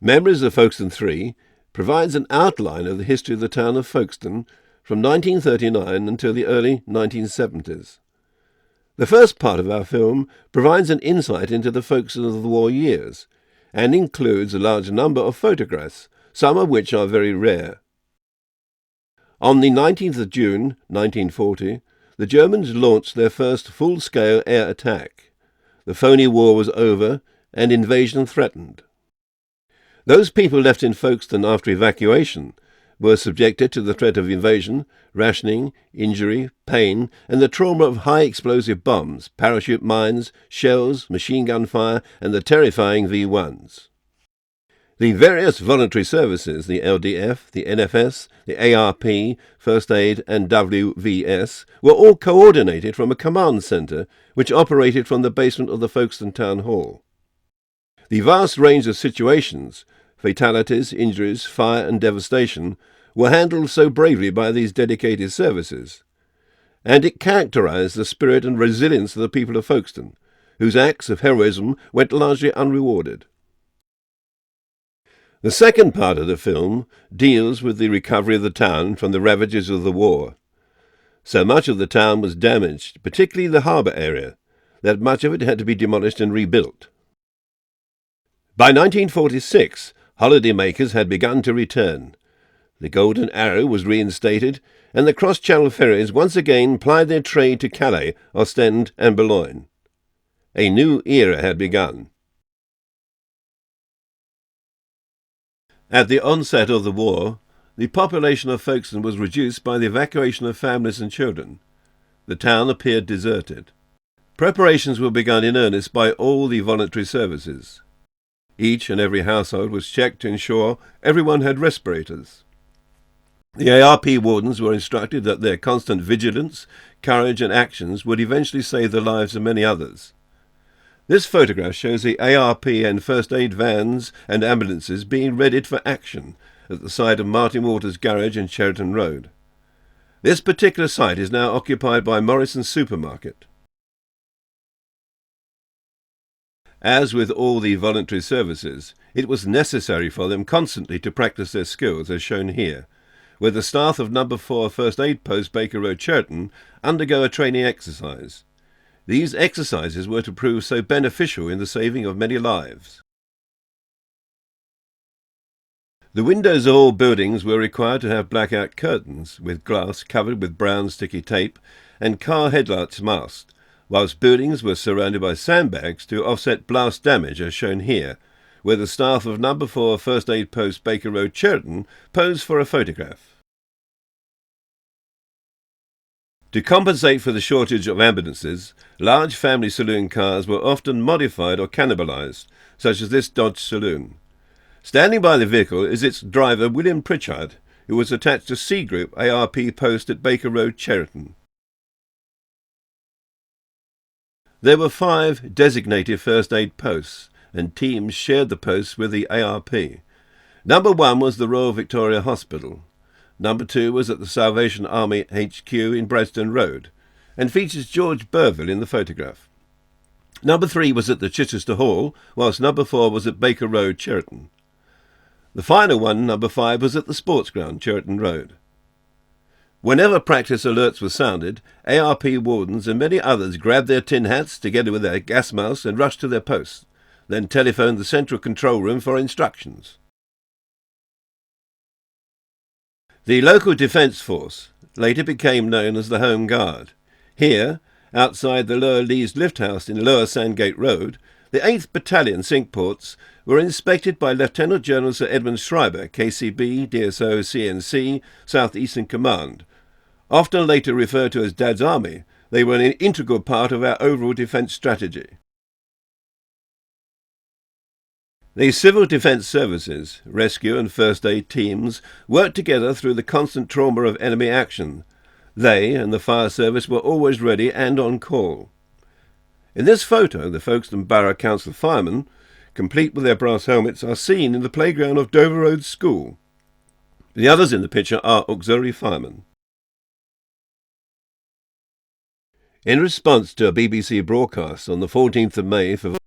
Memories of Folkestone 3 provides an outline of the history of the town of Folkestone from 1939 until the early 1970s. The first part of our film provides an insight into the Folkestone of the war years and includes a large number of photographs, some of which are very rare. On the 19th of June 1940, the Germans launched their first full-scale air attack. The phony war was over and invasion threatened. Those people left in Folkestone after evacuation were subjected to the threat of invasion, rationing, injury, pain, and the trauma of high explosive bombs, parachute mines, shells, machine gun fire, and the terrifying V1s. The various voluntary services, the LDF, the NFS, the ARP, First Aid, and WVS, were all coordinated from a command centre which operated from the basement of the Folkestone Town Hall. The vast range of situations, fatalities, injuries, fire, and devastation, were handled so bravely by these dedicated services, and it characterized the spirit and resilience of the people of Folkestone, whose acts of heroism went largely unrewarded. The second part of the film deals with the recovery of the town from the ravages of the war. So much of the town was damaged, particularly the harbour area, that much of it had to be demolished and rebuilt. By 1946, holidaymakers had begun to return. The Golden Arrow was reinstated, and the cross-channel ferries once again plied their trade to Calais, Ostend, and Boulogne. A new era had begun. At the onset of the war, the population of Folkestone was reduced by the evacuation of families and children. The town appeared deserted. Preparations were begun in earnest by all the voluntary services. Each and every household was checked to ensure everyone had respirators. The ARP wardens were instructed that their constant vigilance, courage, and actions would eventually save the lives of many others. This photograph shows the ARP and first aid vans and ambulances being readied for action at the side of Martin Walters' garage in Cheriton Road. This particular site is now occupied by Morrison's supermarket. As with all the voluntary services, it was necessary for them constantly to practice their skills, as shown here, where the staff of No. 4 First Aid Post Baker Road, Cheriton, undergo a training exercise. These exercises were to prove so beneficial in the saving of many lives. The windows of all buildings were required to have blackout curtains, with glass covered with brown sticky tape and car headlights masked, whilst buildings were surrounded by sandbags to offset blast damage, as shown here, where the staff of No. 4 First Aid Post Baker Road, Cheriton, posed for a photograph. To compensate for the shortage of ambulances, large family saloon cars were often modified or cannibalized, such as this Dodge saloon. Standing by the vehicle is its driver, William Pritchard, who was attached to C Group ARP post at Baker Road, Cheriton. There were 5 designated first aid posts, and teams shared the posts with the ARP. Number 1 was the Royal Victoria Hospital. Number 2 was at the Salvation Army HQ in Bradstone Road, and features George Burville in the photograph. Number 3 was at the Chichester Hall, whilst Number 4 was at Baker Road, Cheriton. The final one, Number 5, was at the Sports Ground, Cheriton Road. Whenever practice alerts were sounded, ARP wardens and many others grabbed their tin hats together with their gas masks and rushed to their posts, then telephoned the central control room for instructions. The local defence force later became known as the Home Guard. Here, outside the Lower Lees Lift House in Lower Sandgate Road, the 8th Battalion Cinqueports were inspected by Lieutenant General Sir Edmund Schreiber, KCB, DSO, CNC, South Eastern Command. Often later referred to as Dad's Army, they were an integral part of our overall defence strategy. The Civil Defence Services, rescue and first aid teams worked together through the constant trauma of enemy action. They and the fire service were always ready and on call. In this photo, the Folkestone Borough Council firemen, complete with their brass helmets, are seen in the playground of Dover Road School. The others in the picture are auxiliary firemen. In response to a BBC broadcast on the 14th of May for